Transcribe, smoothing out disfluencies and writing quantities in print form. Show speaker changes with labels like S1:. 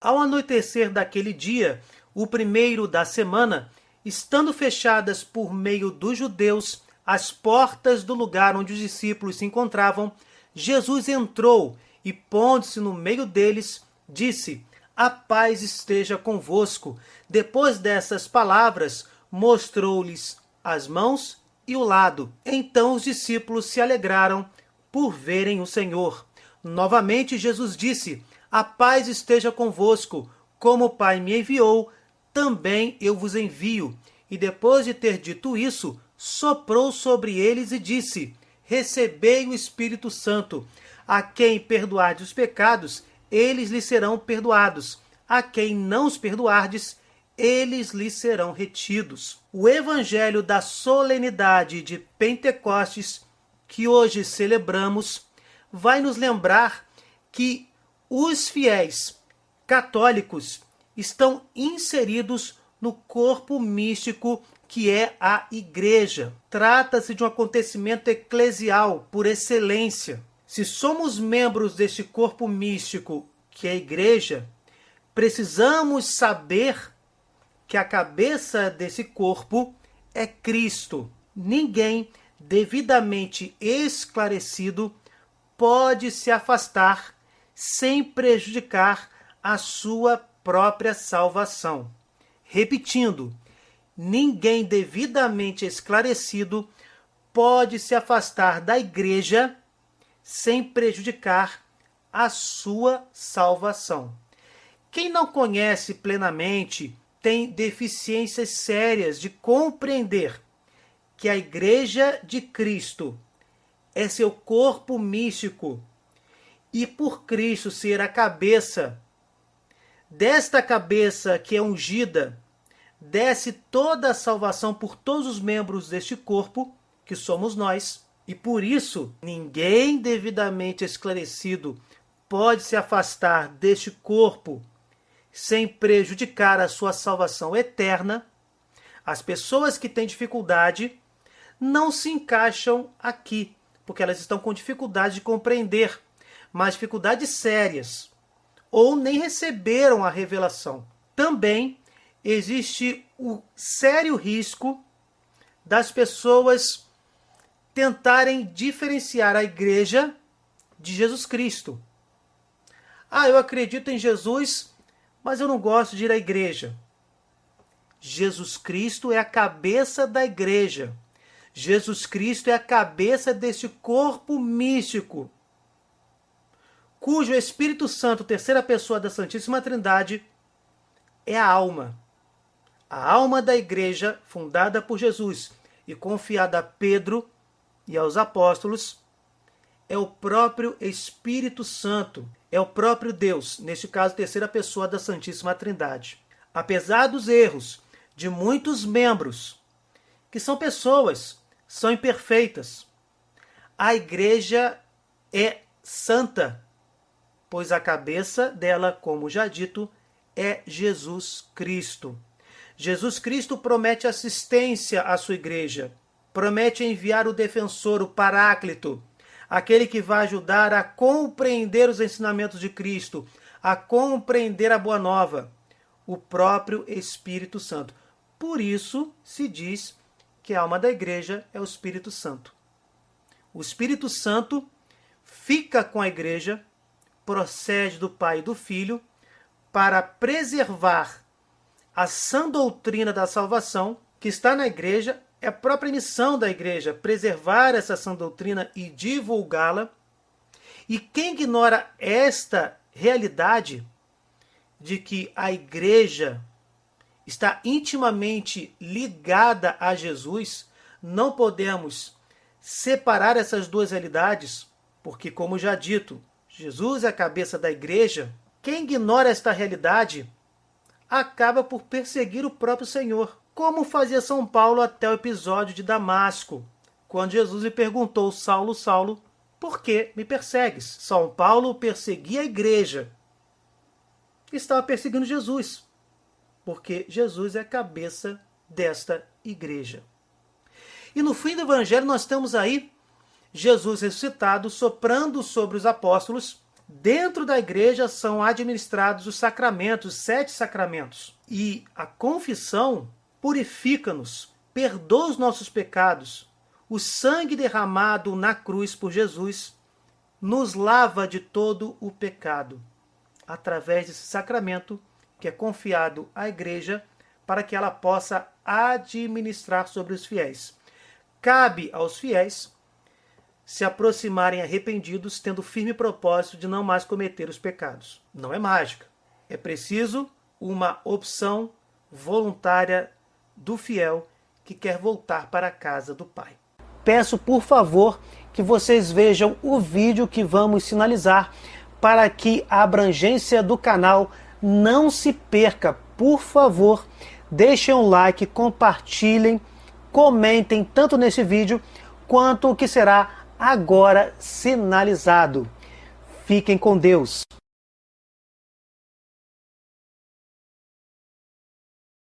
S1: Ao anoitecer daquele dia, o primeiro da semana, estando fechadas por meio dos judeus as portas do lugar onde os discípulos se encontravam, Jesus entrou e, pondo-se no meio deles, disse: "A paz esteja convosco." Depois dessas palavras, mostrou-lhes as mãos e o lado. Então os discípulos se alegraram por verem o Senhor. Novamente Jesus disse: "A paz esteja convosco. Como o Pai me enviou, também eu vos envio." E depois de ter dito isso, soprou sobre eles e disse: "Recebei o Espírito Santo. A quem perdoardes os pecados, eles lhes serão perdoados. A quem não os perdoardes, eles lhes serão retidos." O evangelho da solenidade de Pentecostes, que hoje celebramos, vai nos lembrar que os fiéis católicos estão inseridos no corpo místico que é a Igreja. Trata-se de um acontecimento eclesial por excelência. Se somos membros deste corpo místico que é a Igreja, precisamos saber que a cabeça desse corpo é Cristo. Ninguém devidamente esclarecido pode se afastar sem prejudicar a sua própria salvação. Repetindo, ninguém devidamente esclarecido pode se afastar da Igreja sem prejudicar a sua salvação. Quem não conhece plenamente tem deficiências sérias de compreender que a Igreja de Cristo é seu corpo místico e por Cristo ser a cabeça, desta cabeça que é ungida, desce toda a salvação por todos os membros deste corpo, que somos nós, e por isso ninguém devidamente esclarecido pode se afastar deste corpo sem prejudicar a sua salvação eterna. As pessoas que têm dificuldade não se encaixam aqui, porque elas estão com dificuldade de compreender, mas dificuldades sérias, ou nem receberam a revelação. Também existe o sério risco das pessoas tentarem diferenciar a Igreja de Jesus Cristo. Eu acredito em Jesus, mas eu não gosto de ir à igreja. Jesus Cristo é a cabeça da Igreja. Jesus Cristo é a cabeça deste corpo místico, cujo Espírito Santo, terceira pessoa da Santíssima Trindade, é a alma. A alma da Igreja, fundada por Jesus e confiada a Pedro e aos apóstolos, é o próprio Espírito Santo, é o próprio Deus, neste caso, terceira pessoa da Santíssima Trindade. Apesar dos erros de muitos membros, que são pessoas, são imperfeitas, a Igreja é santa, pois a cabeça dela, como já dito, é Jesus Cristo. Jesus Cristo promete assistência à sua Igreja, promete enviar o defensor, o Paráclito, aquele que vai ajudar a compreender os ensinamentos de Cristo, a compreender a Boa Nova, o próprio Espírito Santo. Por isso se diz que a alma da Igreja é o Espírito Santo. O Espírito Santo fica com a Igreja, procede do Pai e do Filho, para preservar a sã doutrina da salvação que está na Igreja. É a própria missão da Igreja preservar essa sã doutrina e divulgá-la. E quem ignora esta realidade de que a Igreja está intimamente ligada a Jesus, não podemos separar essas duas realidades, porque, como já dito, Jesus é a cabeça da Igreja. Quem ignora esta realidade acaba por perseguir o próprio Senhor, como fazia São Paulo até o episódio de Damasco, quando Jesus lhe perguntou: "Saulo, Saulo, por que me persegues?" São Paulo perseguia a Igreja, estava perseguindo Jesus, porque Jesus é a cabeça desta Igreja. E no fim do Evangelho nós temos aí Jesus ressuscitado soprando sobre os apóstolos, Dentro da igreja são administrados os sacramentos, 7 sacramentos. E a confissão purifica-nos, perdoa os nossos pecados. O sangue derramado na cruz por Jesus nos lava de todo o pecado, através desse sacramento que é confiado à igreja para que ela possa administrar sobre os fiéis. Cabe aos fiéis se aproximarem arrependidos, tendo firme propósito de não mais cometer os pecados. Não é mágica. É preciso uma opção voluntária do fiel que quer voltar para a casa do Pai. Peço, por favor, que vocês vejam o vídeo que vamos sinalizar para que a abrangência do canal não se perca. Por favor, deixem um like, compartilhem, comentem tanto nesse vídeo quanto o que será agora sinalizado. Fiquem com Deus.